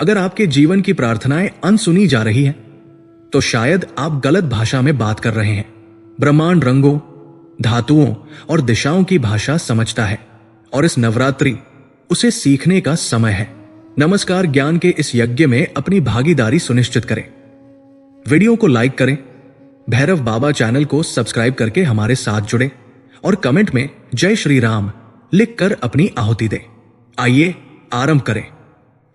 अगर आपके जीवन की प्रार्थनाएं अनसुनी जा रही हैं, तो शायद आप गलत भाषा में बात कर रहे हैं। ब्रह्मांड रंगों, धातुओं और दिशाओं की भाषा समझता है और इस नवरात्रि उसे सीखने का समय है। नमस्कार, ज्ञान के इस यज्ञ में अपनी भागीदारी सुनिश्चित करें। वीडियो को लाइक करें, भैरव बाबा चैनल को सब्सक्राइब करके हमारे साथ जुड़े और कमेंट में जय श्री राम लिखकर अपनी आहुति दें। आइए आरंभ करें।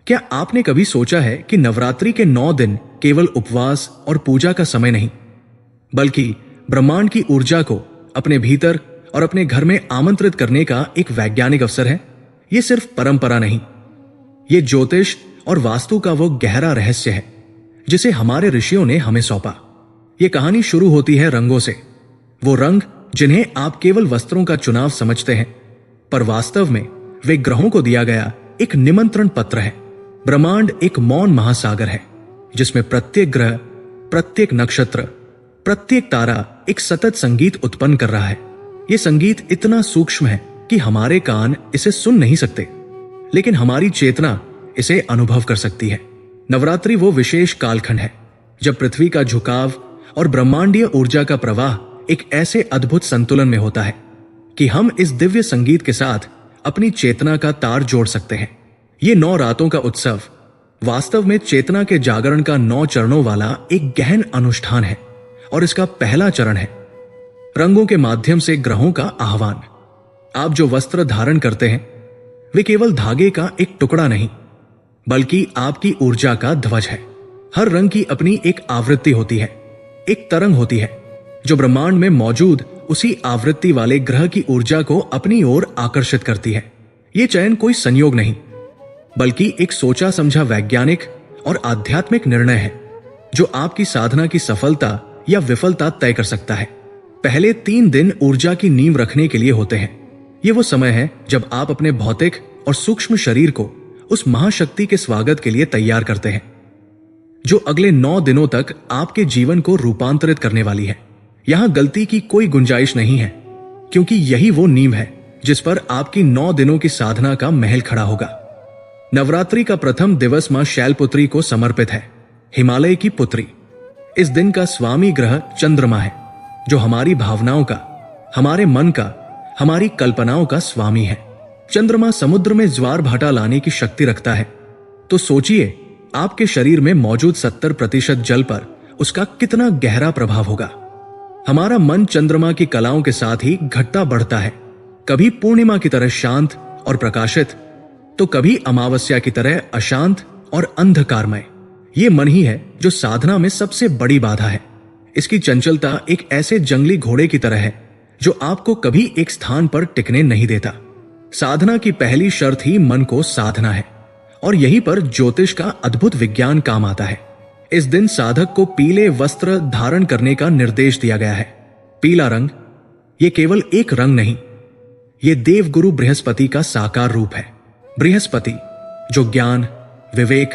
क्या आपने कभी सोचा है कि नवरात्रि के 9 दिन केवल उपवास और पूजा का समय नहीं, बल्कि ब्रह्मांड की ऊर्जा को अपने भीतर और अपने घर में आमंत्रित करने का एक वैज्ञानिक अवसर है? यह सिर्फ परंपरा नहीं, ये ज्योतिष और वास्तु का वो गहरा रहस्य है जिसे हमारे ऋषियों ने हमें सौंपा। ये कहानी शुरू होती है रंगों से, वो रंग जिन्हें आप केवल वस्त्रों का चुनाव समझते हैं, पर वास्तव में वे ग्रहों को दिया गया एक निमंत्रण पत्र है। ब्रह्मांड एक मौन महासागर है जिसमें प्रत्येक ग्रह, प्रत्येक नक्षत्र, प्रत्येक तारा एक सतत संगीत उत्पन्न कर रहा है। यह संगीत इतना सूक्ष्म है कि हमारे कान इसे सुन नहीं सकते, लेकिन हमारी चेतना इसे अनुभव कर सकती है। नवरात्रि वो विशेष कालखंड है जब पृथ्वी का झुकाव और ब्रह्मांडीय ऊर्जा का प्रवाह एक ऐसे अद्भुत संतुलन में होता है कि हम इस दिव्य संगीत के साथ अपनी चेतना का तार जोड़ सकते हैं। ये 9 रातों का उत्सव वास्तव में चेतना के जागरण का 9 चरणों वाला एक गहन अनुष्ठान है और इसका पहला चरण है रंगों के माध्यम से ग्रहों का आह्वान। आप जो वस्त्र धारण करते हैं वे केवल धागे का एक टुकड़ा नहीं, बल्कि आपकी ऊर्जा का ध्वज है। हर रंग की अपनी एक आवृत्ति होती है, एक तरंग होती है जो ब्रह्मांड में मौजूद उसी आवृत्ति वाले ग्रह की ऊर्जा को अपनी ओर आकर्षित करती है। यह चयन कोई संयोग नहीं, बल्कि एक सोचा समझा वैज्ञानिक और आध्यात्मिक निर्णय है जो आपकी साधना की सफलता या विफलता तय कर सकता है। पहले 3 दिन ऊर्जा की नींव रखने के लिए होते हैं। यह वो समय है जब आप अपने भौतिक और सूक्ष्म शरीर को उस महाशक्ति के स्वागत के लिए तैयार करते हैं जो अगले 9 दिनों तक आपके जीवन को रूपांतरित करने वाली है। यहां गलती की कोई गुंजाइश नहीं है, क्योंकि यही वो नींव है जिस पर आपकी 9 दिनों की साधना का महल खड़ा होगा। नवरात्रि का प्रथम दिवस मां शैलपुत्री को समर्पित है, हिमालय की पुत्री। इस दिन का स्वामी ग्रह चंद्रमा है जो हमारी भावनाओं का, हमारे मन का, हमारी कल्पनाओं का स्वामी है। चंद्रमा समुद्र में ज्वार भाटा लाने की शक्ति रखता है, तो सोचिए आपके शरीर में मौजूद 70% जल पर उसका कितना गहरा प्रभाव होगा। हमारा मन चंद्रमा की कलाओं के साथ ही घटता बढ़ता है, कभी पूर्णिमा की तरह शांत और प्रकाशित, तो कभी अमावस्या की तरह अशांत और अंधकारमय। ये मन ही है जो साधना में सबसे बड़ी बाधा है। इसकी चंचलता एक ऐसे जंगली घोड़े की तरह है जो आपको कभी एक स्थान पर टिकने नहीं देता। साधना की पहली शर्त ही मन को साधना है, और यहीं पर ज्योतिष का अद्भुत विज्ञान काम आता है। इस दिन साधक को पीले वस्त्र धारण करने का निर्देश दिया गया है। पीला रंग ये केवल एक रंग नहीं, ये देवगुरु बृहस्पति का साकार रूप है। बृहस्पति जो ज्ञान, विवेक,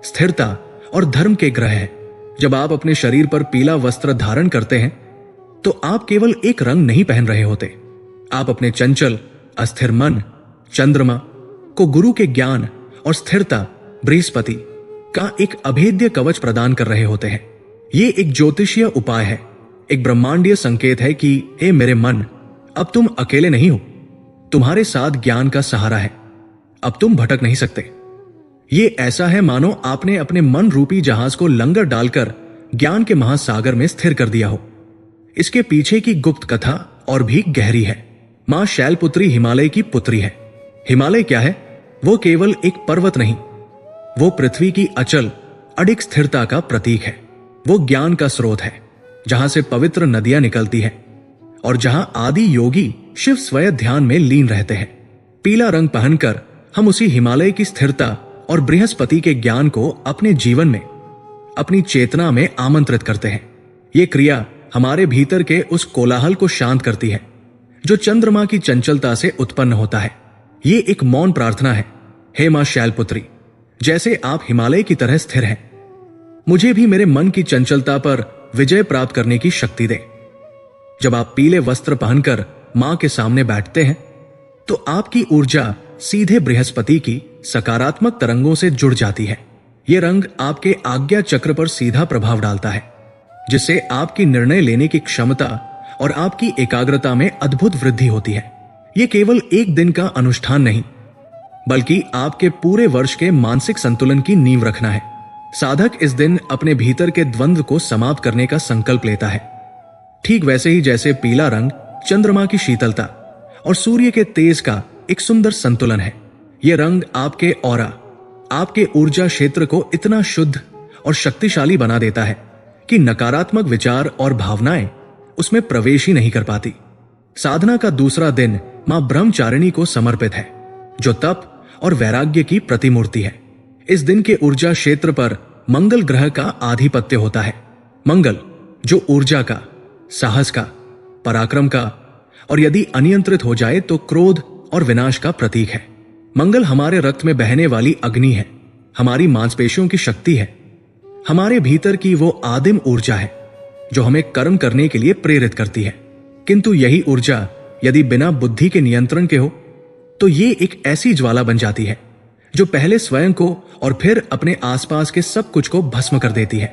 स्थिरता और धर्म के ग्रह है। जब आप अपने शरीर पर पीला वस्त्र धारण करते हैं तो आप केवल एक रंग नहीं पहन रहे होते, आप अपने चंचल अस्थिर मन चंद्रमा को गुरु के ज्ञान और स्थिरता बृहस्पति का एक अभेद्य कवच प्रदान कर रहे होते हैं। ये एक ज्योतिषीय उपाय है, एक ब्रह्मांडीय संकेत है कि हे मेरे मन, अब तुम अकेले नहीं हो, तुम्हारे साथ ज्ञान का सहारा है, अब तुम भटक नहीं सकते। ये ऐसा है मानो आपने अपने मन रूपी जहाज को लंगर डालकर ज्ञान के महासागर में स्थिर कर दिया हो। इसके पीछे की गुप्त कथा और भी गहरी है। मां शैलपुत्री हिमालय की पुत्री है। हिमालय क्या है? वो केवल एक पर्वत नहीं, वो पृथ्वी की अचल अडिग स्थिरता का प्रतीक है। वो ज्ञान का स्रोत है जहां से पवित्र नदियां निकलती हैं और जहां आदि योगी शिव स्वयं ध्यान में लीन रहते हैं। पीला रंग पहनकर हम उसी हिमालय की स्थिरता और बृहस्पति के ज्ञान को अपने जीवन में, अपनी चेतना में आमंत्रित करते हैं। ये क्रिया हमारे भीतर के उस कोलाहल को शांत करती है जो चंद्रमा की चंचलता से उत्पन्न होता है। ये एक मौन प्रार्थना है, हे मां शैलपुत्री, जैसे आप हिमालय की तरह स्थिर हैं, मुझे भी मेरे मन की चंचलता पर विजय प्राप्त करने की शक्ति दे। जब आप पीले वस्त्र पहनकर मां के सामने बैठते हैं तो आपकी ऊर्जा सीधे बृहस्पति की सकारात्मक तरंगों से जुड़ जाती है। ये रंग आपके आज्ञा चक्र पर सीधा प्रभाव डालता है, जिससे आपकी निर्णय लेने की क्षमता और आपकी एकाग्रता में अद्भुत वृद्धि होती है। ये केवल एक दिन का अनुष्ठान नहीं, बल्कि आपके पूरे वर्ष के मानसिक संतुलन की नींव रखना है। साधक इस दिन अपने भीतर के द्वंद्व को समाप्त करने का संकल्प लेता है, ठीक वैसे ही जैसे पीला रंग चंद्रमा की शीतलता और सूर्य के तेज का एक सुंदर संतुलन है। यह रंग आपके ऑरा, आपके ऊर्जा क्षेत्र को इतना शुद्ध और शक्तिशाली बना देता है कि नकारात्मक विचार और भावनाएं उसमें प्रवेश ही नहीं कर पाती। साधना का दूसरा दिन मां ब्रह्मचारिणी को समर्पित है, जो तप और वैराग्य की प्रतिमूर्ति है। इस दिन के ऊर्जा क्षेत्र पर मंगल ग्रह का आधिपत्य होता है। मंगल जो ऊर्जा का, साहस का, पराक्रम का और यदि अनियंत्रित हो जाए तो क्रोध और विनाश का प्रतीक है। मंगल हमारे रक्त में बहने वाली अग्नि है, हमारी मांसपेशियों की शक्ति है, हमारे भीतर की वो आदिम ऊर्जा है जो हमें कर्म करने के लिए प्रेरित करती है। किंतु यही ऊर्जा यदि बिना बुद्धि के नियंत्रण के हो तो ये एक ऐसी ज्वाला बन जाती है जो पहले स्वयं को और फिर अपने आसपास के सब कुछ को भस्म कर देती है।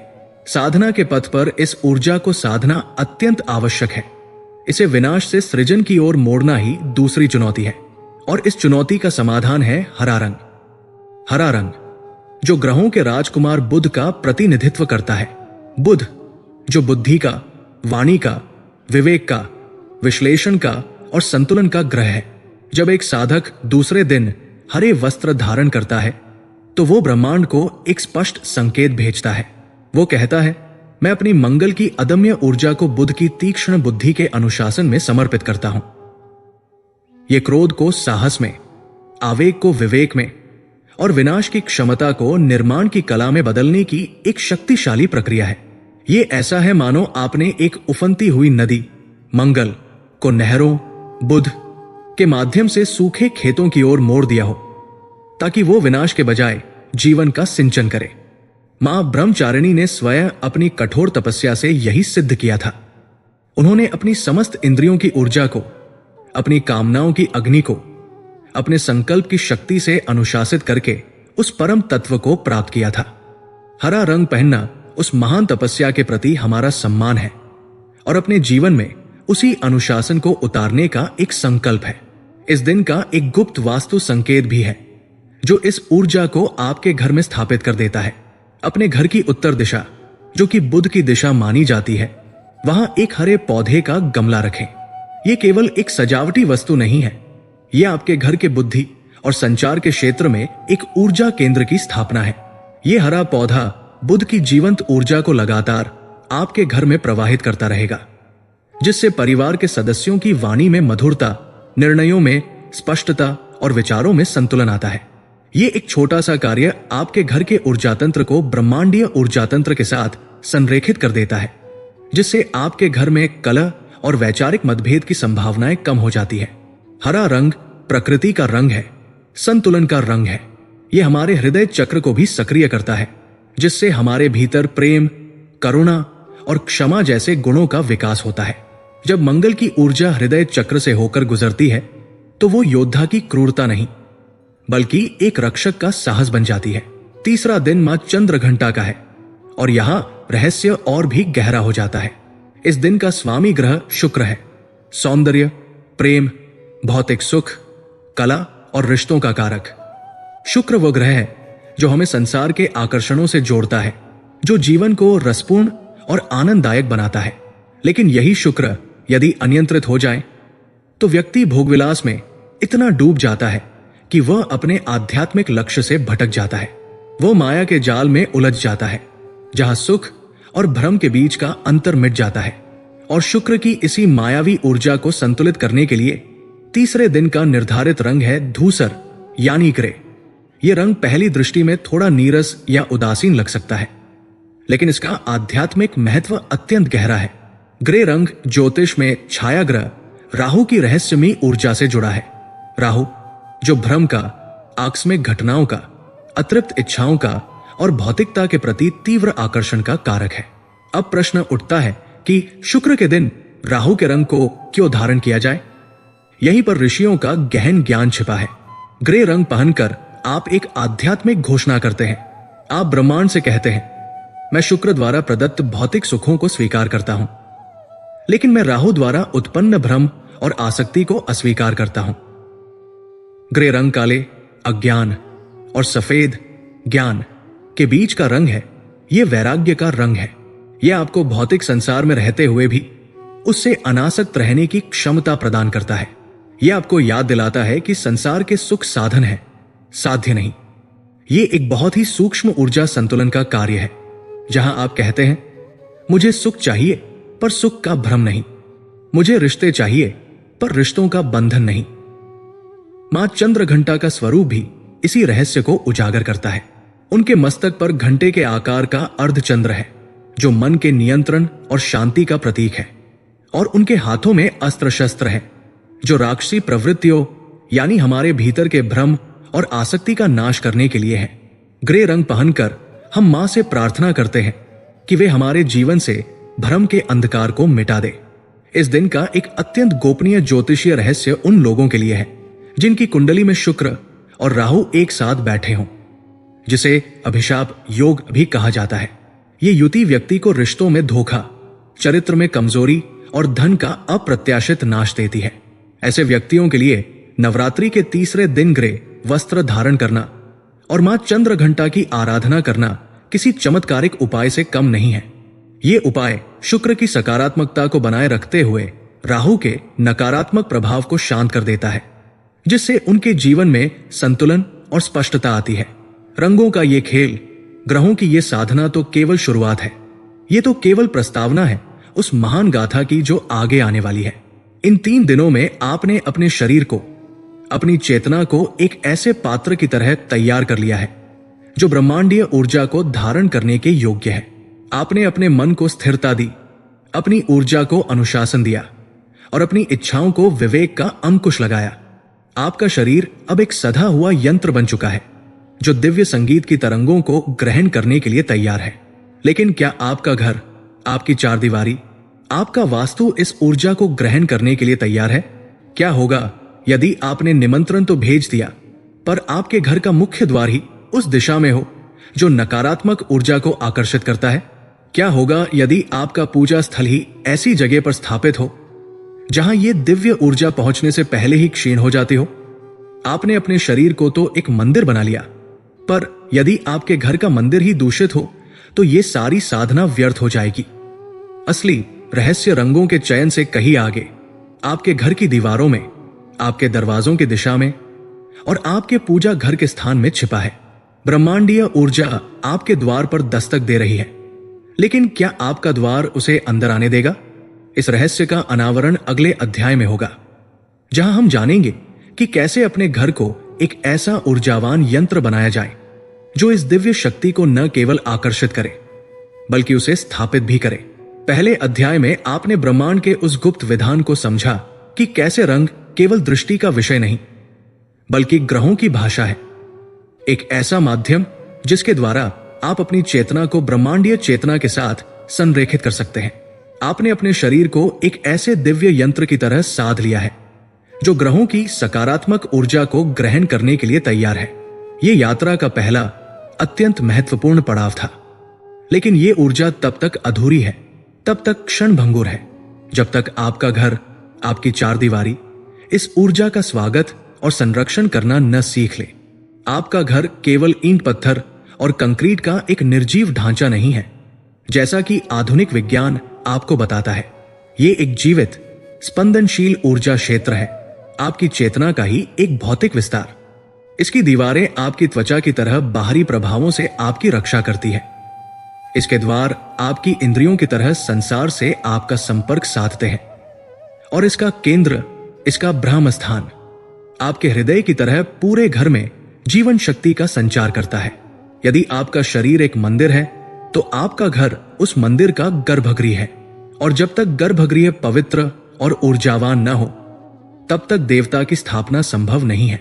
साधना के पथ पर इस ऊर्जा को साधना अत्यंत आवश्यक है। इसे विनाश से सृजन की ओर मोड़ना ही दूसरी चुनौती है, और इस चुनौती का समाधान है हरा रंग। हरा रंग जो ग्रहों के राजकुमार बुध का प्रतिनिधित्व करता है। बुध जो बुद्धि का, वाणी का, विवेक का, विश्लेषण का और संतुलन का ग्रह है। जब एक साधक दूसरे दिन हरे वस्त्र धारण करता है तो वो ब्रह्मांड को एक स्पष्ट संकेत भेजता है। वो कहता है, मैं अपनी मंगल की अदम्य ऊर्जा को बुध की तीक्ष्ण बुद्धि के अनुशासन में समर्पित करता हूं। ये क्रोध को साहस में, आवेग को विवेक में और विनाश की क्षमता को निर्माण की कला में बदलने की एक शक्तिशाली प्रक्रिया है। ये ऐसा है मानो आपने एक उफनती हुई नदी मंगल को नहरों, बुध के माध्यम से सूखे खेतों की ओर मोड़ दिया हो, ताकि वो विनाश के बजाय जीवन का सिंचन करे। मां ब्रह्मचारिणी ने स्वयं अपनी कठोर तपस्या से यही सिद्ध किया था। उन्होंने अपनी समस्त इंद्रियों की ऊर्जा को, अपनी कामनाओं की अग्नि को, अपने संकल्प की शक्ति से अनुशासित करके उस परम तत्व को प्राप्त किया था। हरा रंग पहनना उस महान तपस्या के प्रति हमारा सम्मान है और अपने जीवन में उसी अनुशासन को उतारने का एक संकल्प है। इस दिन का एक गुप्त वास्तु संकेत भी है जो इस ऊर्जा को आपके घर में स्थापित कर देता है। अपने घर की उत्तर दिशा, जो कि बुध की दिशा मानी जाती है, वहां एक हरे पौधे का गमला रखें। यह केवल एक सजावटी वस्तु नहीं है, यह आपके घर के बुद्धि और संचार के क्षेत्र में एक ऊर्जा केंद्र की स्थापना है। यह हरा पौधा बुध की जीवंत ऊर्जा को लगातार आपके घर में प्रवाहित करता रहेगा, जिससे परिवार के सदस्यों की वाणी में मधुरता, निर्णयों में स्पष्टता और विचारों में संतुलन आता है। ये एक छोटा सा कार्य आपके घर के ऊर्जा तंत्र को ब्रह्मांडीय ऊर्जा तंत्र के साथ संरेखित कर देता है, जिससे आपके घर में कलह और वैचारिक मतभेद की संभावनाएं कम हो जाती है। हरा रंग प्रकृति का रंग है, संतुलन का रंग है। यह हमारे हृदय चक्र को भी सक्रिय करता है, जिससे हमारे भीतर प्रेम, करुणा और क्षमा जैसे गुणों का विकास होता है। जब मंगल की ऊर्जा हृदय चक्र से होकर गुजरती है तो वो योद्धा की क्रूरता नहीं, बल्कि एक रक्षक का साहस बन जाती है। तीसरा दिन मां चंद्र घंटा का है और यहां रहस्य और भी गहरा हो जाता है। इस दिन का स्वामी ग्रह शुक्र है। सौंदर्य, प्रेम, भौतिक सुख, कला और रिश्तों का कारक। शुक्र वो ग्रह है जो हमें संसार के आकर्षणों से जोड़ता है, जो जीवन को रसपूर्ण और आनंददायक बनाता है। लेकिन यही शुक्र यदि अनियंत्रित हो जाए तो व्यक्ति भोगविलास में इतना डूब जाता है कि वह अपने आध्यात्मिक लक्ष्य से भटक जाता है। वह माया के जाल में उलझ जाता है, जहां सुख और भ्रम के बीच का अंतर मिट जाता है। और शुक्र की इसी मायावी ऊर्जा को संतुलित करने के लिए तीसरे दिन का निर्धारित रंग है धूसर यानी ग्रे। यह रंग पहली दृष्टि में थोड़ा नीरस या उदासीन लग सकता है, लेकिन इसका आध्यात्मिक महत्व अत्यंत गहरा है। ग्रे रंग ज्योतिष में छाया ग्रह राहु की रहस्यमयी ऊर्जा से जुड़ा है। राहु जो भ्रम का, आकस्मिक घटनाओं का, अतृप्त इच्छाओं का और भौतिकता के प्रति तीव्र आकर्षण का कारक है। अब प्रश्न उठता है कि शुक्र के दिन राहु के रंग को क्यों धारण किया जाए? यहीं पर ऋषियों का गहन ज्ञान छिपा है। ग्रे रंग पहनकर आप एक आध्यात्मिक घोषणा करते हैं आप ब्रह्मांड से कहते हैं, मैं शुक्र द्वारा प्रदत्त भौतिक सुखों को स्वीकार करता हूं, लेकिन मैं राहु द्वारा उत्पन्न भ्रम और आसक्ति को अस्वीकार करता हूं। ग्रे रंग काले अज्ञान और सफेद ज्ञान के बीच का रंग है। यह वैराग्य का रंग है। यह आपको भौतिक संसार में रहते हुए भी उससे अनासक्त रहने की क्षमता प्रदान करता है। यह आपको याद दिलाता है कि संसार के सुख साधन है, साध्य नहीं। यह एक बहुत ही सूक्ष्म ऊर्जा संतुलन का कार्य है, जहां आप कहते हैं, मुझे सुख चाहिए पर सुख का भ्रम नहीं, मुझे रिश्ते चाहिए पर रिश्तों का बंधन नहीं। मां चंद्र घंटा का स्वरूप भी इसी रहस्य को उजागर करता है। उनके मस्तक पर घंटे के आकार का अर्धचंद्र है, जो मन के नियंत्रण और शांति का प्रतीक है, और उनके हाथों में अस्त्र शस्त्र है, जो राक्षसी प्रवृत्तियों यानी हमारे भीतर के भ्रम और आसक्ति का नाश करने के लिए है। ग्रे रंग पहनकर हम मां से प्रार्थना करते हैं कि वे हमारे जीवन से भ्रम के अंधकार को मिटा दे। इस दिन का एक अत्यंत गोपनीय ज्योतिषीय रहस्य उन लोगों के लिए है जिनकी कुंडली में शुक्र और राहु एक साथ बैठे हों, जिसे अभिशाप योग भी कहा जाता है। ये युति व्यक्ति को रिश्तों में धोखा, चरित्र में कमजोरी और धन का अप्रत्याशित नाश देती है। ऐसे व्यक्तियों के लिए नवरात्रि के तीसरे दिन ग्रे वस्त्र धारण करना और मां चंद्र घंटा की आराधना करना किसी चमत्कारिक उपाय से कम नहीं है। ये उपाय शुक्र की सकारात्मकता को बनाए रखते हुए राहु के नकारात्मक प्रभाव को शांत कर देता है, जिससे उनके जीवन में संतुलन और स्पष्टता आती है। रंगों का ये खेल, ग्रहों की ये साधना तो केवल शुरुआत है। ये तो केवल प्रस्तावना है उस महान गाथा की जो आगे आने वाली है। इन 3 दिनों में आपने अपने शरीर को, अपनी चेतना को एक ऐसे पात्र की तरह तैयार कर लिया है जो ब्रह्मांडीय ऊर्जा को धारण करने के योग्य है। आपने अपने मन को स्थिरता दी, अपनी ऊर्जा को अनुशासन दिया और अपनी इच्छाओं को विवेक का अंकुश लगाया। आपका शरीर अब एक सधा हुआ यंत्र बन चुका है जो दिव्य संगीत की तरंगों को ग्रहण करने के लिए तैयार है। लेकिन क्या आपका घर, आपकी चारदीवारी, आपका वास्तु इस ऊर्जा को ग्रहण करने के लिए तैयार है? क्या होगा यदि आपने निमंत्रण तो भेज दिया, पर आपके घर का मुख्य द्वार ही उस दिशा में हो जो नकारात्मक ऊर्जा को आकर्षित करता है? क्या होगा यदि आपका पूजा स्थल ही ऐसी जगह पर स्थापित हो जहां यह दिव्य ऊर्जा पहुंचने से पहले ही क्षीण हो जाती हो? आपने अपने शरीर को तो एक मंदिर बना लिया, पर यदि आपके घर का मंदिर ही दूषित हो तो यह सारी साधना व्यर्थ हो जाएगी। असली रहस्य रंगों के चयन से कहीं आगे आपके घर की दीवारों में, आपके दरवाजों की दिशा में और आपके पूजा घर के स्थान में छिपा है। ब्रह्मांडीय ऊर्जा आपके द्वार पर दस्तक दे रही है, लेकिन क्या आपका द्वार उसे अंदर आने देगा? इस रहस्य का अनावरण अगले अध्याय में होगा, जहां हम जानेंगे कि कैसे अपने घर को एक ऐसा ऊर्जावान यंत्र बनाया जाए जो इस दिव्य शक्ति को न केवल आकर्षित करे बल्कि उसे स्थापित भी करे। पहले अध्याय में आपने ब्रह्मांड के उस गुप्त विधान को समझा कि कैसे रंग केवल दृष्टि का विषय नहीं बल्कि ग्रहों की भाषा है, एक ऐसा माध्यम जिसके द्वारा आप अपनी चेतना को ब्रह्मांडीय चेतना के साथ संरेखित कर सकते हैं। आपने अपने शरीर को एक ऐसे दिव्य यंत्र की तरह साध लिया है जो ग्रहों की सकारात्मक ऊर्जा को ग्रहण करने के लिए तैयार है। यह यात्रा का पहला अत्यंत महत्वपूर्ण पड़ाव था, लेकिन यह ऊर्जा तब तक अधूरी है, तब तक क्षणभंगुर है, जब तक आपका घर, आपकी चारदीवारी इस ऊर्जा का स्वागत और संरक्षण करना न सीख ले। आपका घर केवल ईंट पत्थर और कंक्रीट का एक निर्जीव ढांचा नहीं है, जैसा कि आधुनिक विज्ञान आपको बताता है। यह एक जीवित, स्पंदनशील ऊर्जा क्षेत्र है, आपकी चेतना का ही एक भौतिक विस्तार। इसकी दीवारें आपकी त्वचा की तरह बाहरी प्रभावों से आपकी रक्षा करती है। इसके द्वार आपकी इंद्रियों की तरह संसार से आपका संपर्क साधते हैं, और इसका केंद्र, इसका ब्रह्म स्थान आपके हृदय की तरह पूरे घर में जीवन शक्ति का संचार करता है। यदि आपका शरीर एक मंदिर है तो आपका घर उस मंदिर का गर्भगृह है, और जब तक गर्भगृह पवित्र और ऊर्जावान न हो तब तक देवता की स्थापना संभव नहीं है।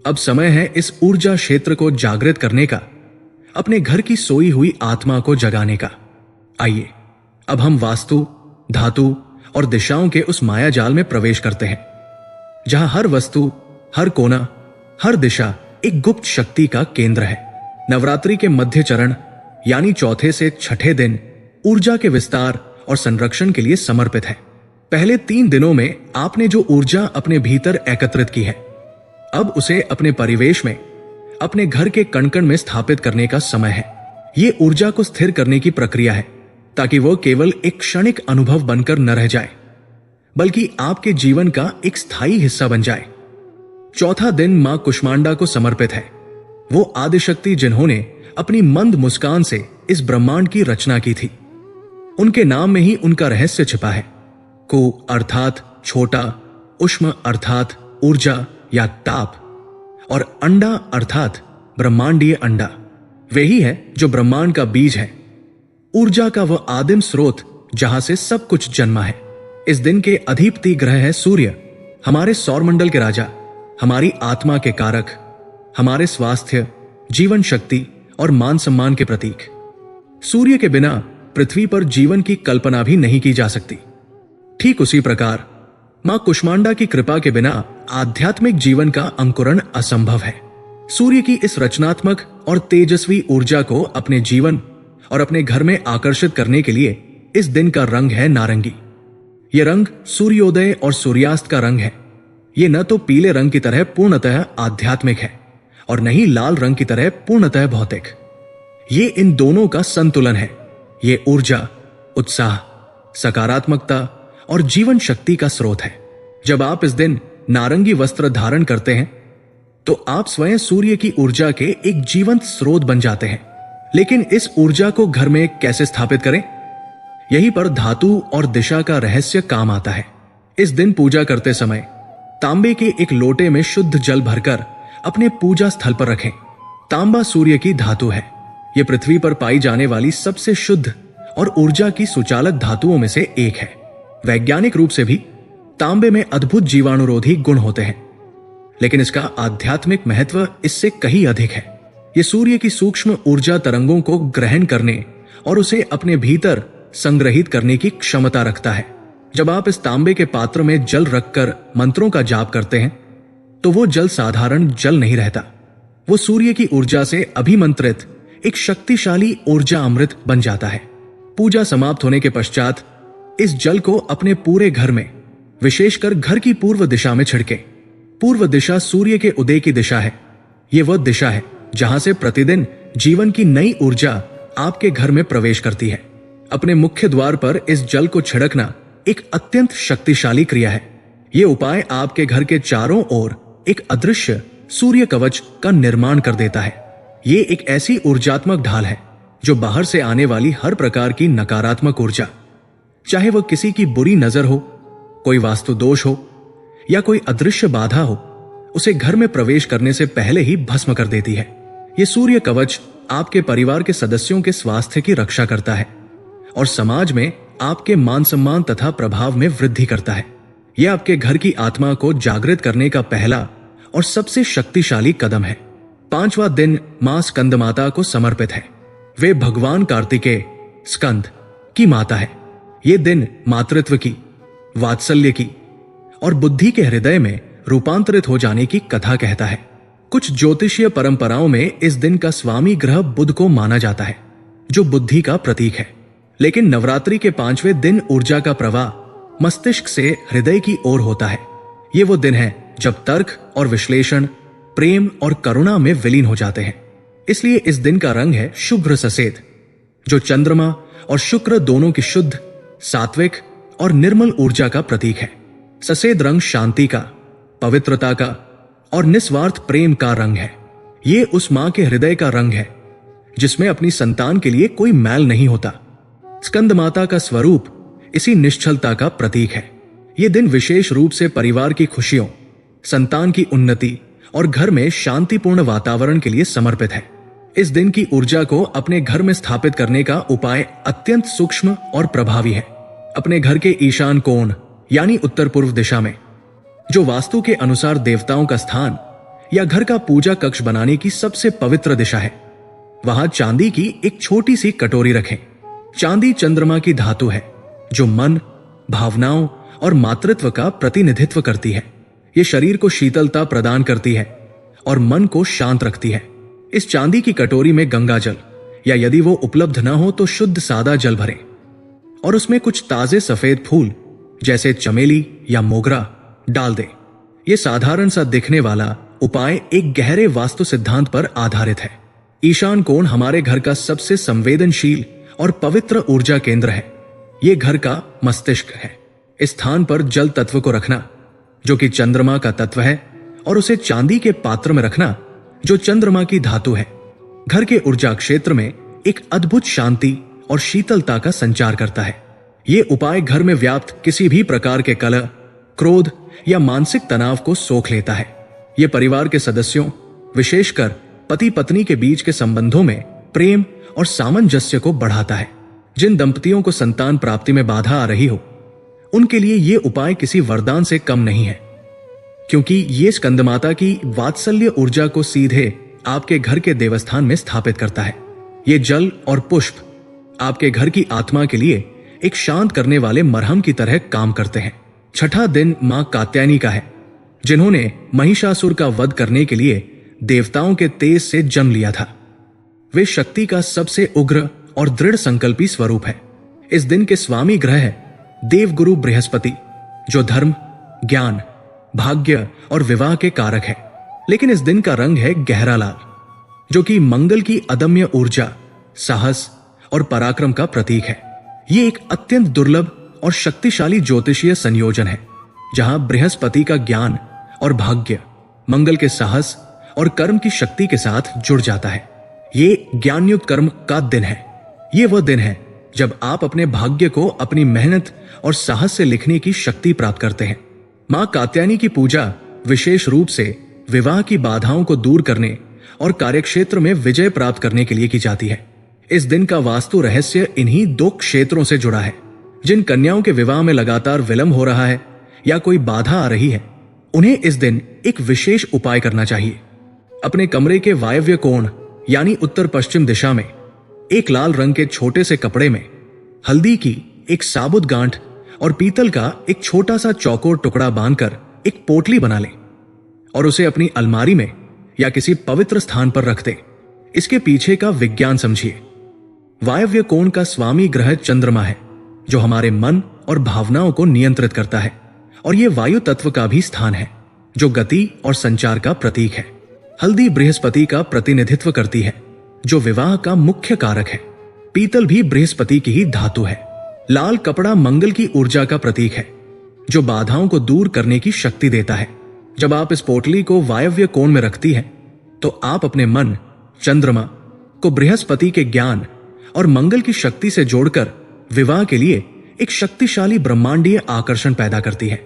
अब समय है इस ऊर्जा क्षेत्र को जागृत करने का, अपने घर की सोई हुई आत्मा को जगाने का। आइए अब हम वास्तु, धातु और दिशाओं के उस माया जाल में प्रवेश करते हैं, जहां हर वस्तु, हर कोना, हर दिशा एक गुप्त शक्ति का केंद्र है। नवरात्रि के मध्य चरण यानी चौथे से छठे दिन ऊर्जा के विस्तार और संरक्षण के लिए समर्पित है। पहले 3 दिनों में आपने जो ऊर्जा अपने भीतर एकत्रित की है, अब उसे अपने परिवेश में, अपने घर के कण-कण में स्थापित करने का समय है। ये ऊर्जा को स्थिर करने की प्रक्रिया है, ताकि वह केवल एक क्षणिक अनुभव बनकर न रह जाए, बल्कि आपके जीवन का एक स्थायी हिस्सा बन जाए। चौथा दिन मां कुष्मांडा को समर्पित है। वो आदिशक्ति जिन्होंने अपनी मंद मुस्कान से इस ब्रह्मांड की रचना की थी। उनके नाम में ही उनका रहस्य छिपा है। कु अर्थात छोटा, उष्म अर्थात ऊर्जा या ताप, और अंडा अर्थात ब्रह्मांडीय अंडा। वे ही है जो ब्रह्मांड का बीज है, ऊर्जा का वह आदिम स्रोत जहां से सब कुछ जन्मा है। इस दिन के अधिपति ग्रह है सूर्य, हमारे सौरमंडल के राजा, हमारी आत्मा के कारक, हमारे स्वास्थ्य, जीवन शक्ति और मान सम्मान के प्रतीक। सूर्य के बिना पृथ्वी पर जीवन की कल्पना भी नहीं की जा सकती। ठीक उसी प्रकार मां कुष्मांडा की कृपा के बिना आध्यात्मिक जीवन का अंकुरण असंभव है। सूर्य की इस रचनात्मक और तेजस्वी ऊर्जा को अपने जीवन और अपने घर में आकर्षित करने के लिए इस दिन का रंग है नारंगी। यह रंग सूर्योदय और सूर्यास्त का रंग है। ये न तो पीले रंग की तरह पूर्णतः आध्यात्मिक है और न ही लाल रंग की तरह पूर्णतः भौतिक। ये इन दोनों का संतुलन है। ये ऊर्जा, उत्साह, सकारात्मकता और जीवन शक्ति का स्रोत है। जब आप इस दिन नारंगी वस्त्र धारण करते हैं तो आप स्वयं सूर्य की ऊर्जा के एक जीवंत स्रोत बन जाते हैं। लेकिन इस ऊर्जा को घर में कैसे स्थापित करें? यहीं पर धातु और दिशा का रहस्य काम आता है। इस दिन पूजा करते समय तांबे के एक लोटे में शुद्ध जल भरकर अपने पूजा स्थल पर रखें। तांबा सूर्य की धातु है। यह पृथ्वी पर पाई जाने वाली सबसे शुद्ध और ऊर्जा की सुचालक धातुओं में से एक है। वैज्ञानिक रूप से भी तांबे में अद्भुत जीवाणुरोधी गुण होते हैं, लेकिन इसका आध्यात्मिक महत्व इससे कहीं अधिक है। यह सूर्य की सूक्ष्म ऊर्जा तरंगों को ग्रहण करने और उसे अपने भीतर संग्रहित करने की क्षमता रखता है। जब आप इस तांबे के पात्र में जल रखकर मंत्रों का जाप करते हैं तो वो जल साधारण जल नहीं रहता। वो सूर्य की ऊर्जा से अभिमंत्रित एक शक्तिशाली ऊर्जा अमृत बन जाता है। पूजा समाप्त होने के पश्चात इस जल को अपने पूरे घर में, विशेषकर घर की पूर्व दिशा में छिड़के। पूर्व दिशा सूर्य के उदय की दिशा है। यह वह दिशा है जहां से प्रतिदिन जीवन की नई ऊर्जा आपके घर में प्रवेश करती है। अपने मुख्य द्वार पर इस जल को छिड़कना एक अत्यंत शक्तिशाली क्रिया है। यह उपाय आपके घर के चारों ओर एक अदृश्य सूर्य कवच का निर्माण कर देता है। ये एक ऐसी ऊर्जात्मक ढाल है जो बाहर से आने वाली हर प्रकार की नकारात्मक ऊर्जा, चाहे वह किसी की बुरी नजर हो, कोई वास्तु दोष हो या कोई अदृश्य बाधा हो, उसे घर में प्रवेश करने से पहले ही भस्म कर देती है। यह सूर्य कवच आपके परिवार के सदस्यों के स्वास्थ्य की रक्षा करता है और समाज में आपके मान सम्मान तथा प्रभाव में वृद्धि करता है। यह आपके घर की आत्मा को जागृत करने का पहला और सबसे शक्तिशाली कदम है। 5वां दिन मां स्कंद माता को समर्पित है। वे भगवान कार्तिकेय स्कंद की माता है। ये दिन मातृत्व की, वात्सल्य की और बुद्धि के हृदय में रूपांतरित हो जाने की कथा कहता है। कुछ ज्योतिषीय परंपराओं में इस दिन का स्वामी ग्रह बुध को माना जाता है, जो बुद्धि का प्रतीक है। लेकिन नवरात्रि के 5वें दिन ऊर्जा का प्रवाह मस्तिष्क से हृदय की ओर होता है। ये वो दिन है जब तर्क और विश्लेषण, प्रेम और करुणा में विलीन हो जाते हैं। इसलिए इस दिन का रंग है शुभ्र सफेद, जो चंद्रमा और शुक्र दोनों की शुद्ध, सात्विक और निर्मल ऊर्जा का प्रतीक है। सफेद रंग शांति का, पवित्रता का और निस्वार्थ प्रेम का रंग है। ये उस मां के हृदय का रंग है जिसमें अपनी संतान के लिए कोई मैल नहीं होता। स्कंद माता का स्वरूप इसी निश्चलता का प्रतीक है। यह दिन विशेष रूप से परिवार की खुशियों, संतान की उन्नति और घर में शांतिपूर्ण वातावरण के लिए समर्पित है। इस दिन की ऊर्जा को अपने घर में स्थापित करने का उपाय अत्यंत सूक्ष्म और प्रभावी है। अपने घर के ईशान कोण यानी उत्तर पूर्व दिशा में, जो वास्तु के अनुसार देवताओं का स्थान या घर का पूजा कक्ष बनाने की सबसे पवित्र दिशा है, वहां चांदी की एक छोटी सी कटोरी रखें। चांदी चंद्रमा की धातु है, जो मन, भावनाओं और मातृत्व का प्रतिनिधित्व करती है। यह शरीर को शीतलता प्रदान करती है और मन को शांत रखती है। इस चांदी की कटोरी में गंगा जल, या यदि वो उपलब्ध न हो तो शुद्ध सादा जल भरें और उसमें कुछ ताजे सफेद फूल जैसे चमेली या मोगरा डाल दें। यह साधारण सा दिखने वाला उपाय एक गहरे वास्तु सिद्धांत पर आधारित है। ईशान कोण हमारे घर का सबसे संवेदनशील और पवित्र ऊर्जा केंद्र है। यह घर का मस्तिष्क है। इस स्थान पर जल तत्व को रखना, जो कि चंद्रमा का तत्व है, और उसे चांदी के पात्र में रखना, जो चंद्रमा की धातु है, घर के ऊर्जा क्षेत्र में एक अद्भुत शांति और शीतलता का संचार करता है। यह उपाय घर में व्याप्त किसी भी प्रकार के कलह, क्रोध या मानसिक तनाव को सोख लेता है। यह परिवार के सदस्यों, विशेषकर पति पत्नी के बीच के संबंधों में प्रेम और सामंजस्य को बढ़ाता है। जिन दंपतियों को संतान प्राप्ति में बाधा आ रही हो, उनके लिए यह उपाय किसी वरदान से कम नहीं है, क्योंकि ये स्कंदमाता की वात्सल्य ऊर्जा को सीधे आपके घर के देवस्थान में स्थापित करता है। ये जल और पुष्प आपके घर की आत्मा के लिए एक शांत करने वाले मरहम की तरह काम करते हैं। छठा दिन मां कात्यायनी का है, जिन्होंने महिषासुर का वध करने के लिए देवताओं के तेज से जन्म लिया था। वे शक्ति का सबसे उग्र और दृढ़ संकल्पी स्वरूप है। इस दिन के स्वामी ग्रह है देवगुरु बृहस्पति, जो धर्म, ज्ञान, भाग्य और विवाह के कारक है। लेकिन इस दिन का रंग है गहरा लाल, जो कि मंगल की अदम्य ऊर्जा, साहस और पराक्रम का प्रतीक है। यह एक अत्यंत दुर्लभ और शक्तिशाली ज्योतिषीय संयोजन है, जहां बृहस्पति का ज्ञान और भाग्य मंगल के साहस और कर्म की शक्ति के साथ जुड़ जाता है। ये ज्ञानयुक्त कर्म का दिन है। ये वह दिन है जब आप अपने भाग्य को अपनी मेहनत और साहस से लिखने की शक्ति प्राप्त करते हैं। मां कात्यायनी की पूजा विशेष रूप से विवाह की बाधाओं को दूर करने और कार्यक्षेत्र में विजय प्राप्त करने के लिए की जाती है। इस दिन का वास्तु रहस्य इन्हीं दो क्षेत्रों से जुड़ा है। जिन कन्याओं के विवाह में लगातार विलंब हो रहा है या कोई बाधा आ रही है, उन्हें इस दिन एक विशेष उपाय करना चाहिए। अपने कमरे के वायव्य कोण यानी उत्तर पश्चिम दिशा में एक लाल रंग के छोटे से कपड़े में हल्दी की एक साबुत गांठ और पीतल का एक छोटा सा चौकोर टुकड़ा बांधकर एक पोटली बना लें और उसे अपनी अलमारी में या किसी पवित्र स्थान पर रख दें। इसके पीछे का विज्ञान समझिए। वायव्य कोण का स्वामी ग्रह चंद्रमा है, जो हमारे मन और भावनाओं को नियंत्रित करता है, और यह वायु तत्व का भी स्थान है, जो गति और संचार का प्रतीक है। हल्दी बृहस्पति का प्रतिनिधित्व करती है, जो विवाह का मुख्य कारक है। पीतल भी बृहस्पति की ही धातु है। लाल कपड़ा मंगल की ऊर्जा का प्रतीक है, जो बाधाओं को दूर करने की शक्ति देता है। जब आप इस पोटली को वायव्य कोण में रखती हैं, तो आप अपने मन, चंद्रमा को बृहस्पति के ज्ञान और मंगल की शक्ति से जोड़कर विवाह के लिए एक शक्तिशाली ब्रह्मांडीय आकर्षण पैदा करती है।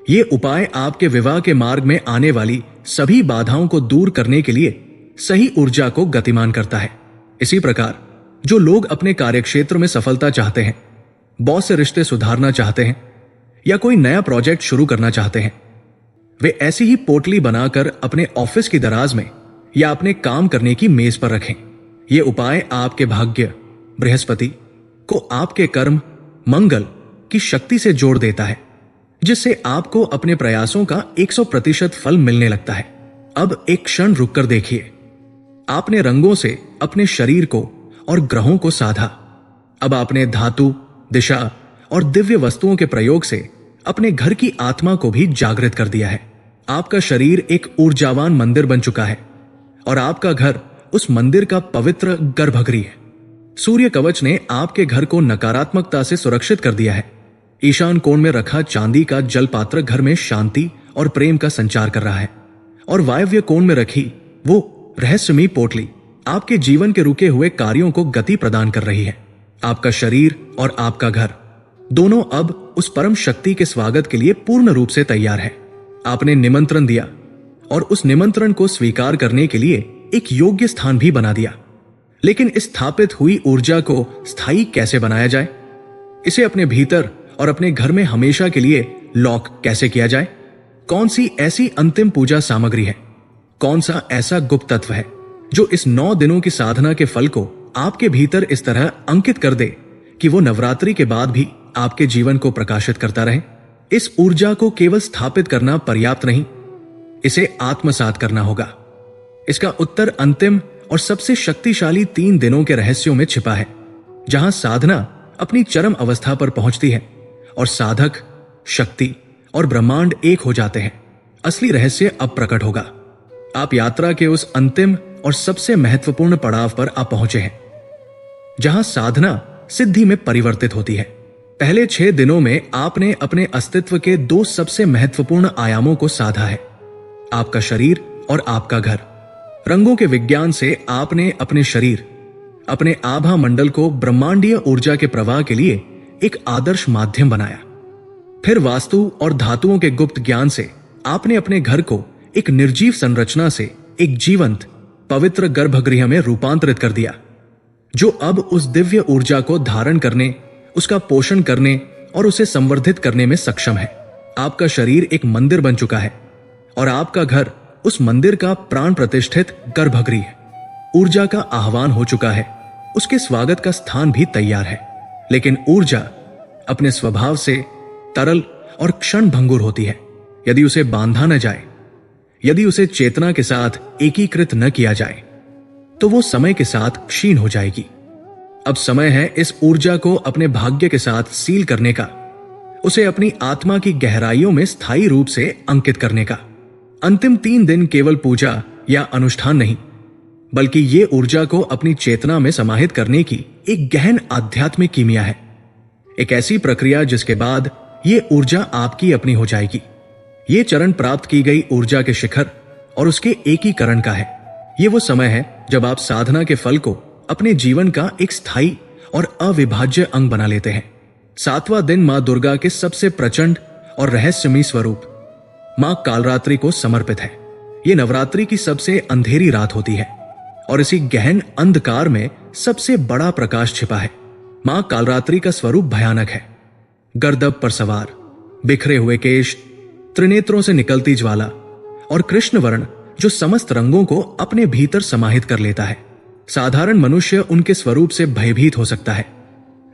ये उपाय आपके विवाह के मार्ग में आने वाली सभी बाधाओं को दूर करने के लिए सही ऊर्जा को गतिमान करता है। इसी प्रकार जो लोग अपने कार्यक्षेत्र में सफलता चाहते हैं, बॉस से रिश्ते सुधारना चाहते हैं या कोई नया प्रोजेक्ट शुरू करना चाहते हैं, वे ऐसी ही पोटली बनाकर अपने ऑफिस की दराज में या अपने काम करने की मेज पर रखें। यह उपाय आपके भाग्य, बृहस्पति को आपके कर्म, मंगल की शक्ति से जोड़ देता है, जिससे आपको अपने प्रयासों का 100% फल मिलने लगता है। अब एक क्षण रुककर देखिए। आपने रंगों से अपने शरीर को और ग्रहों को साधा। अब आपने धातु, दिशा और दिव्य वस्तुओं के प्रयोग से अपने घर की आत्मा को भी जागृत कर दिया है। आपका शरीर एक ऊर्जावान मंदिर बन चुका है और आपका घर उस मंदिर का पवित्र गर्भगृह है। सूर्य कवच ने आपके घर को नकारात्मकता से सुरक्षित कर दिया है। ईशान कोण में रखा चांदी का जल पात्र घर में शांति और प्रेम का संचार कर रहा है, और वायव्य कोण में रखी वो रहस्यमयी पोटली आपके जीवन के रुके हुए कार्यों को गति प्रदान कर रही है। आपका शरीर और आपका घर दोनों अब उस परम शक्ति के स्वागत के लिए पूर्ण रूप से तैयार है। आपने निमंत्रण दिया और उस निमंत्रण को स्वीकार करने के लिए एक योग्य स्थान भी बना दिया। लेकिन इस स्थापित हुई ऊर्जा को स्थायी कैसे बनाया जाए? इसे अपने भीतर और अपने घर में हमेशा के लिए लॉक कैसे किया जाए? कौन सी ऐसी अंतिम पूजा सामग्री है? कौन सा ऐसा गुप्त तत्व है जो इस 9 दिनों की साधना के फल को आपके भीतर इस तरह अंकित कर दे कि वो नवरात्रि के बाद भी आपके जीवन को प्रकाशित करता रहे? इस ऊर्जा को केवल स्थापित करना पर्याप्त नहीं, इसे आत्मसात करना होगा। इसका उत्तर अंतिम और सबसे शक्तिशाली 3 दिनों के रहस्यों में छिपा है, जहां साधना अपनी चरम अवस्था पर पहुंचती है और साधक, शक्ति और ब्रह्मांड एक हो जाते हैं। असली रहस्य अब प्रकट होगा। आप यात्रा के उस अंतिम और सबसे महत्वपूर्ण पड़ाव पर आप पहुंचे हैं, जहां साधना सिद्धि में परिवर्तित होती है। पहले 6 दिनों में आपने अपने अस्तित्व के 2 सबसे महत्वपूर्ण आयामों को साधा है, आपका शरीर और आपका घर। रंगों के विज्ञान से आपने अपने शरीर, अपने आभा मंडल को ब्रह्मांडीय ऊर्जा के प्रवाह के लिए एक आदर्श माध्यम बनाया। फिर वास्तु और धातुओं के गुप्त ज्ञान से आपने अपने घर को एक निर्जीव संरचना से एक जीवंत, पवित्र गर्भगृह में रूपांतरित कर दिया, जो अब उस दिव्य ऊर्जा को धारण करने, उसका पोषण करने और उसे संवर्धित करने में सक्षम है। आपका शरीर एक मंदिर बन चुका है और आपका घर उस मंदिर का प्राण प्रतिष्ठित गर्भगृह। ऊर्जा का आह्वान हो चुका है, उसके स्वागत का स्थान भी तैयार है। लेकिन ऊर्जा अपने स्वभाव से तरल और क्षण भंगुर होती है। यदि उसे बांधा न जाए, यदि उसे चेतना के साथ एकीकृत न किया जाए, तो वो समय के साथ क्षीण हो जाएगी। अब समय है इस ऊर्जा को अपने भाग्य के साथ सील करने का, उसे अपनी आत्मा की गहराइयों में स्थायी रूप से अंकित करने का। अंतिम 3 दिन केवल पूजा या अनुष्ठान नहीं, बल्कि ये ऊर्जा को अपनी चेतना में समाहित करने की एक गहन आध्यात्मिक कीमिया है। एक ऐसी प्रक्रिया जिसके बाद ये ऊर्जा आपकी अपनी हो जाएगी। ये चरण प्राप्त की गई ऊर्जा के शिखर और उसके एकीकरण का है। ये वो समय है जब आप साधना के फल को अपने जीवन का एक स्थायी और अविभाज्य अंग बना लेते हैं। 7वां दिन मां दुर्गा के सबसे प्रचंड और रहस्यमयी स्वरूप मां कालरात्रि को समर्पित है। ये नवरात्रि की सबसे अंधेरी रात होती है और इसी गहन अंधकार में सबसे बड़ा प्रकाश छिपा है। मां कालरात्रि का स्वरूप भयानक है। गर्दभ पर सवार, बिखरे हुए केश, त्रिनेत्रों से निकलती ज्वाला और कृष्ण वर्ण जो समस्त रंगों को अपने भीतर समाहित कर लेता है। साधारण मनुष्य उनके स्वरूप से भयभीत हो सकता है,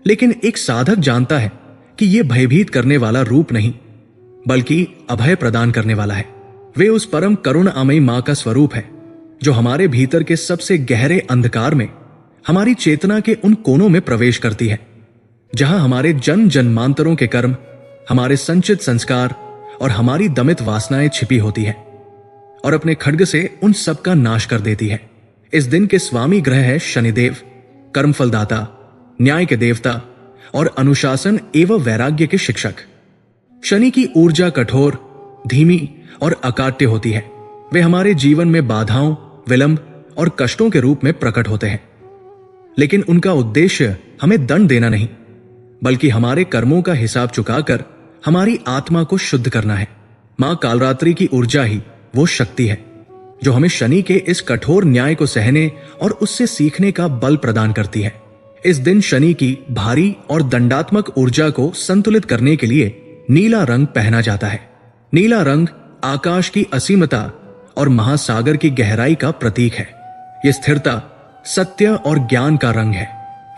लेकिन एक साधक जानता है कि यह भयभीत करने वाला रूप नहीं, बल्कि अभय प्रदान करने वाला है। वे उस परम करुणामयी मां का स्वरूप है जो हमारे भीतर के सबसे गहरे अंधकार में हमारी चेतना के उन कोनों में प्रवेश करती है, जहां हमारे जन्म जन्मांतरों के कर्म, हमारे संचित संस्कार और हमारी दमित वासनाएं छिपी होती है और अपने खड्ग से उन सब का नाश कर देती है। इस दिन के स्वामी ग्रह है शनिदेव, कर्मफलदाता, न्याय के देवता और अनुशासन एवं वैराग्य के शिक्षक। शनि की ऊर्जा कठोर, धीमी और अकाट्य होती है। वे हमारे जीवन में बाधाओं, विलंब और कष्टों के रूप में प्रकट होते हैं, लेकिन उनका उद्देश्य हमें दंड देना नहीं, बल्कि हमारे कर्मों का हिसाब चुकाकर हमारी आत्मा को शुद्ध करना है। मां कालरात्रि की ऊर्जा ही वो शक्ति है जो हमें शनि के इस कठोर न्याय को सहने और उससे सीखने का बल प्रदान करती है। इस दिन शनि की भारी और दंडात्मक ऊर्जा को संतुलित करने के लिए नीला रंग पहना जाता है। नीला रंग आकाश की असीमता और महासागर की गहराई का प्रतीक है। यह स्थिरता, सत्य और ज्ञान का रंग है।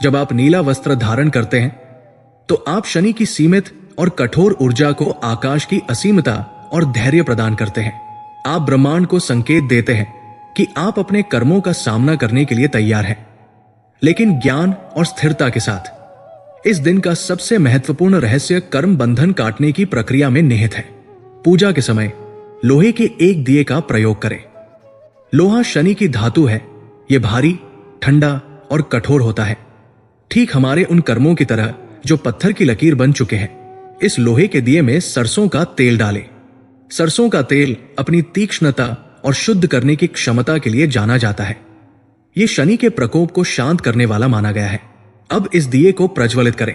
जब आप नीला वस्त्र धारण करते हैं तो आप शनि की सीमित और कठोर ऊर्जा को आकाश की असीमता और धैर्य प्रदान करते हैं। आप ब्रह्मांड को संकेत देते हैं कि आप अपने कर्मों का सामना करने के लिए तैयार हैं, लेकिन ज्ञान और स्थिरता के साथ। इस दिन का सबसे महत्वपूर्ण रहस्य कर्म बंधन काटने की प्रक्रिया में निहित है। पूजा के समय लोहे के एक दिए का प्रयोग करें। लोहा शनि की धातु है। यह भारी, ठंडा और कठोर होता है, ठीक हमारे उन कर्मों की तरह जो पत्थर की लकीर बन चुके हैं। इस लोहे के दिए में सरसों का तेल डालें। सरसों का तेल अपनी तीक्ष्णता और शुद्ध करने की क्षमता के लिए जाना जाता है। यह शनि के प्रकोप को शांत करने वाला माना गया है। अब इस दिए को प्रज्वलित करें।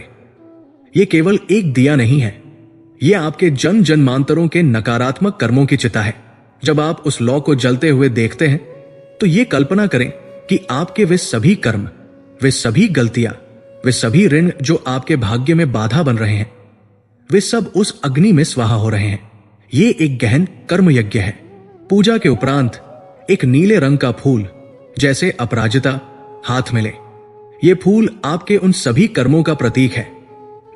यह केवल एक दिया नहीं है, यह आपके जन्म जन्मांतरों के नकारात्मक कर्मों की चिता है। जब आप उस लौ को जलते हुए देखते हैं तो यह कल्पना करें कि आपके वे सभी कर्म, वे सभी गलतियां, वे सभी ऋण जो आपके भाग्य में बाधा बन रहे हैं, वे सब उस अग्नि में स्वाहा हो रहे हैं। ये एक गहन कर्म यज्ञ है। पूजा के उपरांत एक नीले रंग का फूल, जैसे अपराजिता, हाथ में ले। ये फूल आपके उन सभी कर्मों का प्रतीक है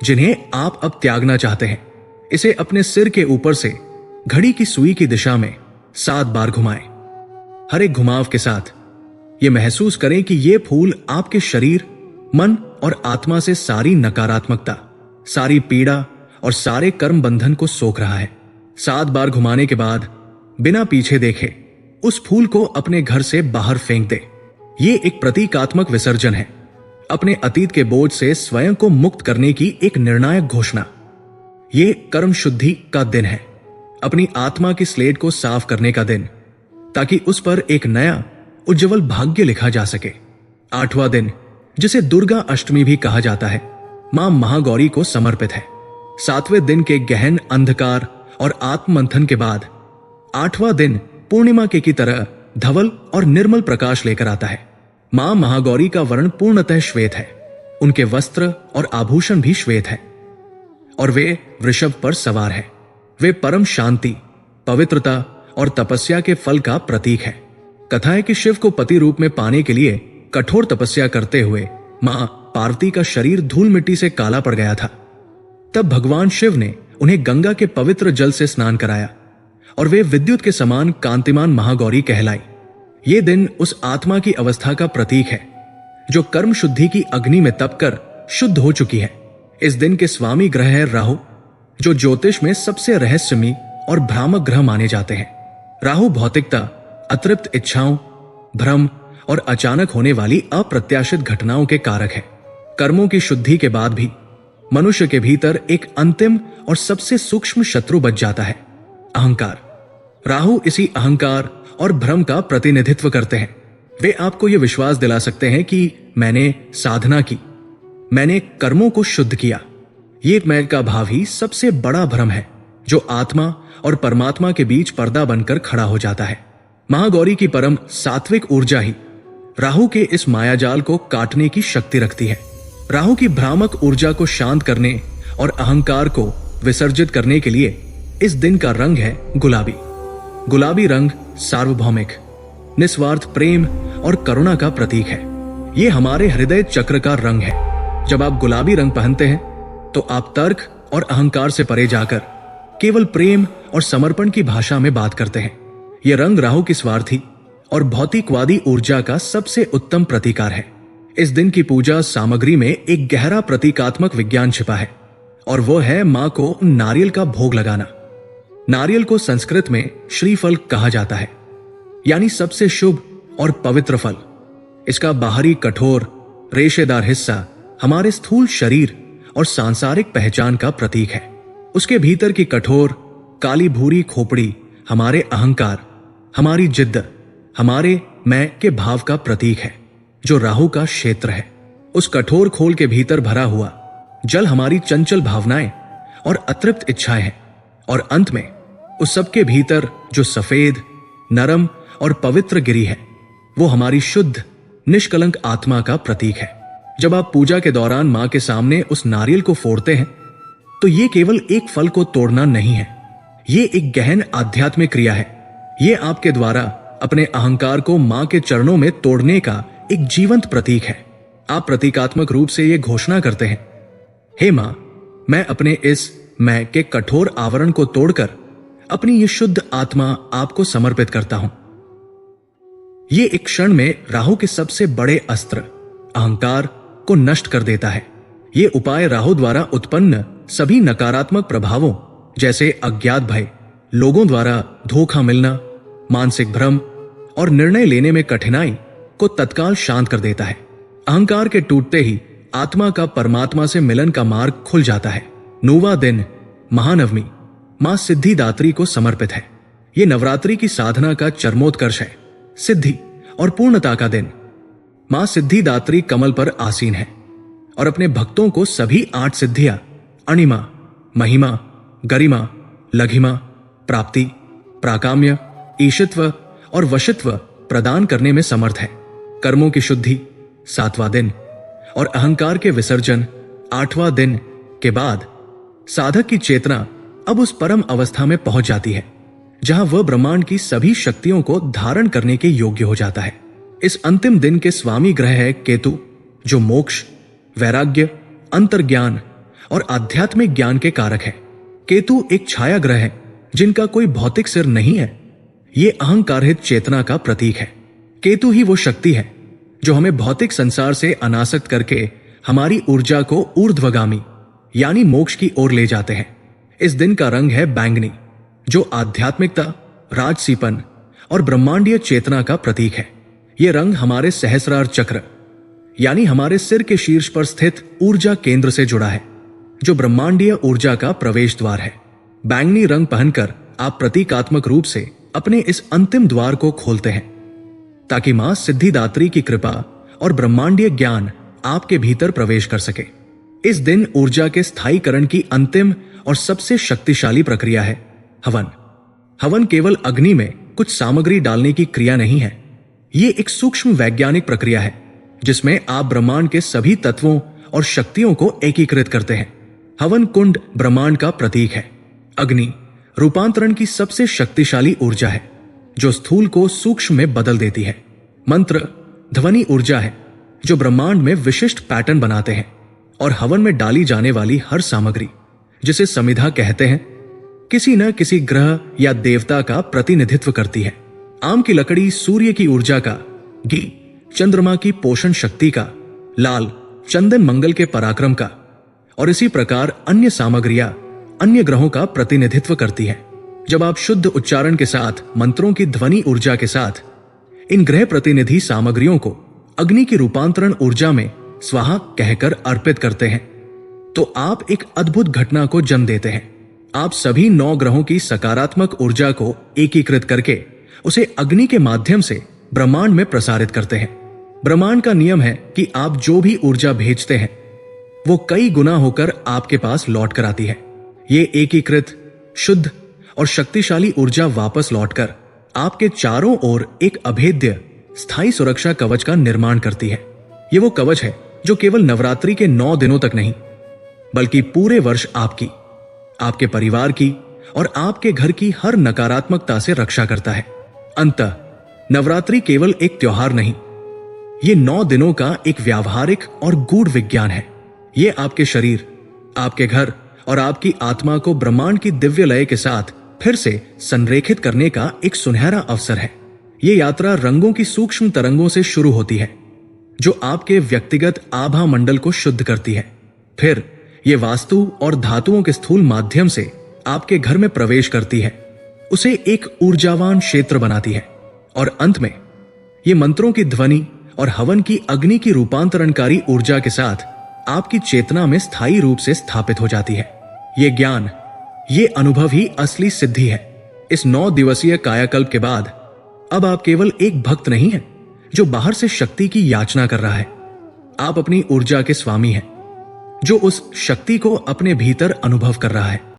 जिन्हें आप अब त्यागना चाहते हैं। इसे अपने सिर के ऊपर से घड़ी की सुई की दिशा में 7 बार घुमाएं। हर एक घुमाव के साथ ये महसूस करें कि ये फूल आपके शरीर, मन और आत्मा से सारी नकारात्मकता, सारी पीड़ा और सारे कर्म बंधन को सोख रहा है। 7 बार घुमाने के बाद बिना पीछे देखे उस फूल को अपने घर से बाहर फेंक दे। ये एक प्रतीकात्मक विसर्जन है, अपने अतीत के बोझ से स्वयं को मुक्त करने की एक निर्णायक घोषणा। ये कर्म शुद्धि का दिन है, अपनी आत्मा की स्लेट को साफ करने का दिन, ताकि उस पर एक नया उज्जवल भाग्य लिखा जा सके। 8वां दिन, जिसे दुर्गा अष्टमी भी कहा जाता है, मां महागौरी को समर्पित है। 7वें दिन के गहन अंधकार और आत्ममंथन के बाद 8वां दिन पूर्णिमा के की तरह धवल और निर्मल प्रकाश लेकर आता है। मां महागौरी का वर्ण पूर्णतः श्वेत है, उनके वस्त्र और आभूषण भी श्वेत है और वे वृषभ पर सवार है। वे परम शांति, पवित्रता और तपस्या के फल का प्रतीक है। कथा है कि शिव को पति रूप में पाने के लिए कठोर तपस्या करते हुए मां पार्वती का शरीर धूल मिट्टी से काला पड़ गया था। तब भगवान शिव ने उन्हें गंगा के पवित्र जल से स्नान कराया और वे विद्युत के समान कांतिमान महागौरी कहलाई। ये दिन उस आत्मा की अवस्था का प्रतीक है जो कर्म शुद्धि की अग्नि में तपकर शुद्ध हो चुकी है। इस दिन के स्वामी ग्रह है राहु, जो ज्योतिष में सबसे रहस्यमयी और भ्रामक ग्रह माने जाते हैं। राहु भौतिकता, अतृप्त इच्छाओं, भ्रम और अचानक होने वाली अप्रत्याशित घटनाओं के कारक है। कर्मों की शुद्धि के बाद भी मनुष्य के भीतर एक अंतिम और सबसे सूक्ष्म शत्रु बच जाता है, अहंकार। राहु इसी अहंकार और भ्रम का प्रतिनिधित्व करते हैं। वे आपको यह विश्वास दिला सकते हैं कि मैंने साधना की, मैंने कर्मों को शुद्ध किया। ये मैं का भाव ही सबसे बड़ा भ्रम है जो आत्मा और परमात्मा के बीच पर्दा बनकर खड़ा हो जाता है। महागौरी की परम सात्विक ऊर्जा ही राहु के इस मायाजाल को काटने की शक्ति रखती है। राहु की भ्रामक ऊर्जा को शांत करने और अहंकार को विसर्जित करने के लिए इस दिन का रंग है गुलाबी। गुलाबी रंग सार्वभौमिक, निस्वार्थ प्रेम और करुणा का प्रतीक है। ये हमारे हृदय चक्र का रंग है। जब आप गुलाबी रंग पहनते हैं तो आप तर्क और अहंकार से परे जाकर केवल प्रेम और समर्पण की भाषा में बात करते हैं। यह रंग राहु की स्वार्थी और भौतिकवादी ऊर्जा का सबसे उत्तम प्रतीकार है। इस दिन की पूजा सामग्री में एक गहरा प्रतीकात्मक विज्ञान छिपा है और वो है मां को नारियल का भोग लगाना। नारियल को संस्कृत में श्रीफल कहा जाता है, यानी सबसे शुभ और पवित्र फल। इसका बाहरी कठोर रेशेदार हिस्सा हमारे स्थूल शरीर और सांसारिक पहचान का प्रतीक है। उसके भीतर की कठोर काली भूरी खोपड़ी हमारे अहंकार, हमारी जिद्द, हमारे मैं के भाव का प्रतीक है, जो राहु का क्षेत्र है। उस कठोर खोल के भीतर भरा हुआ जल हमारी चंचल भावनाएं और अतृप्त इच्छाएं हैं, और अंत में उस सबके भीतर जो सफेद, नरम और पवित्र गिरी है, वो हमारी शुद्ध निष्कलंक आत्मा का प्रतीक है। जब आप पूजा के दौरान मां के सामने उस नारियल को फोड़ते हैं तो ये केवल एक फल को तोड़ना नहीं है, ये एक गहन आध्यात्मिक क्रिया है। ये आपके द्वारा अपने अहंकार को मां के चरणों में तोड़ने का एक जीवंत प्रतीक है। आप प्रतीकात्मक रूप से ये घोषणा करते हैं, हे मां, मैं अपने इस मैं के कठोर आवरण को तोड़कर अपनी ये शुद्ध आत्मा आपको समर्पित करता हूं। ये एक क्षण में राहु के सबसे बड़े अस्त्र अहंकार को नष्ट कर देता है। ये उपाय राहु द्वारा उत्पन्न सभी नकारात्मक प्रभावों जैसे अज्ञात भय, लोगों द्वारा धोखा मिलना, मानसिक भ्रम और निर्णय लेने में कठिनाई को तत्काल शांत कर देता है। अहंकार के टूटते ही आत्मा का परमात्मा से मिलन का मार्ग खुल जाता है। 9वां दिन महानवमी मां सिद्धिदात्री को समर्पित है। यह नवरात्रि की साधना का चरमोत्कर्ष है, सिद्धि और पूर्णता का दिन। मां सिद्धिदात्री कमल पर आसीन है और अपने भक्तों को सभी 8 सिद्धियां अणिमा, महिमा, गरिमा, लघिमा, प्राप्ति, प्राकाम्य, ईशित्व और वशित्व प्रदान करने में समर्थ है। कर्मों की शुद्धि 7वां दिन और अहंकार के विसर्जन 8वां दिन के बाद साधक की चेतना अब उस परम अवस्था में पहुंच जाती है जहां वह ब्रह्मांड की सभी शक्तियों को धारण करने के योग्य हो जाता है। इस अंतिम दिन के स्वामी ग्रह है केतु, जो मोक्ष, वैराग्य, अंतर्ज्ञान और आध्यात्मिक ज्ञान के कारक है। केतु एक छाया ग्रह है जिनका कोई भौतिक सिर नहीं है। ये अहंकारहित चेतना का प्रतीक है। केतु ही वो शक्ति है जो हमें भौतिक संसार से अनासक्त करके हमारी ऊर्जा को ऊर्ध्वगामी यानी मोक्ष की ओर ले जाते हैं। इस दिन का रंग है बैंगनी, जो आध्यात्मिकता, राजसीपन और ब्रह्मांडीय चेतना का प्रतीक है। यह रंग हमारे सहस्रार चक्र यानी हमारे सिर के शीर्ष पर स्थित ऊर्जा केंद्र से जुड़ा है, जो ब्रह्मांडीय ऊर्जा का प्रवेश द्वार है। बैंगनी रंग पहनकर आप प्रतीकात्मक रूप से अपने इस अंतिम द्वार को खोलते हैं, ताकि मां सिद्धिदात्री की कृपा और ब्रह्मांडीय ज्ञान आपके भीतर प्रवेश कर सके। इस दिन ऊर्जा के स्थायीकरण की अंतिम और सबसे शक्तिशाली प्रक्रिया है हवन। हवन केवल अग्नि में कुछ सामग्री डालने की क्रिया नहीं है। ये एक सूक्ष्म वैज्ञानिक प्रक्रिया है, जिसमें आप ब्रह्मांड के सभी तत्वों और शक्तियों को एकीकृत करते हैं। हवन कुंड ब्रह्मांड का प्रतीक है। अग्नि रूपांतरण की सबसे शक्तिशाली ऊर्जा है, जो स्थूल को सूक्ष्म में बदल देती है। मंत्र ध्वनि ऊर्जा है, जो ब्रह्मांड में विशिष्ट पैटर्न बनाते हैं। और हवन में डाली जाने वाली हर सामग्री, जिसे समिधा कहते हैं, किसी न किसी ग्रह या देवता का प्रतिनिधित्व करती है। आम की लकड़ी सूर्य की ऊर्जा का, घी चंद्रमा की पोषण शक्ति का, लाल चंदन मंगल के पराक्रम का, और इसी प्रकार अन्य सामग्रियां अन्य ग्रहों का प्रतिनिधित्व करती है। जब आप शुद्ध उच्चारण के साथ मंत्रों की ध्वनि ऊर्जा के साथ इन ग्रह प्रतिनिधि सामग्रियों को अग्नि की रूपांतरण ऊर्जा में स्वाहा कहकर अर्पित करते हैं, तो आप एक अद्भुत घटना को जन्म देते हैं। आप सभी 9 ग्रहों की सकारात्मक ऊर्जा को एकीकृत करके उसे अग्नि के माध्यम से ब्रह्मांड में प्रसारित करते हैं। ब्रह्मांड का नियम है कि आप जो भी ऊर्जा भेजते हैं, वो कई गुना होकर आपके पास लौट कर आती है। ये एकीकृत, शुद्ध और शक्तिशाली ऊर्जा वापस लौटकर आपके चारों ओर एक अभेद्य स्थायी सुरक्षा कवच का निर्माण करती है। ये वो कवच है जो केवल नवरात्रि के 9 दिनों तक नहीं, बल्कि पूरे वर्ष आपकी, आपके परिवार की और आपके घर की हर नकारात्मकता से रक्षा करता है। अंततः नवरात्रि केवल एक त्योहार नहीं, ये 9 दिनों का एक व्यावहारिक और गूढ़ विज्ञान है। ये आपके शरीर, आपके घर और आपकी आत्मा को ब्रह्मांड की दिव्य लय के साथ फिर से संरेखित करने का एक सुनहरा अवसर है। ये यात्रा रंगों की सूक्ष्म तरंगों से शुरू होती है, जो आपके व्यक्तिगत आभा मंडल को शुद्ध करती है। फिर ये वास्तु और धातुओं के स्थूल माध्यम से आपके घर में प्रवेश करती है, उसे एक ऊर्जावान क्षेत्र बनाती है, और अंत में ये मंत्रों की ध्वनि और हवन की अग्नि की रूपांतरणकारी ऊर्जा के साथ आपकी चेतना में स्थायी रूप से स्थापित हो जाती है। ये ज्ञान, ये अनुभव ही असली सिद्धि है। इस 9 दिवसीय कायाकल्प के बाद अब आप केवल एक भक्त नहीं हैं जो बाहर से शक्ति की याचना कर रहा है। आप अपनी ऊर्जा के स्वामी हैं, जो उस शक्ति को अपने भीतर अनुभव कर रहा है।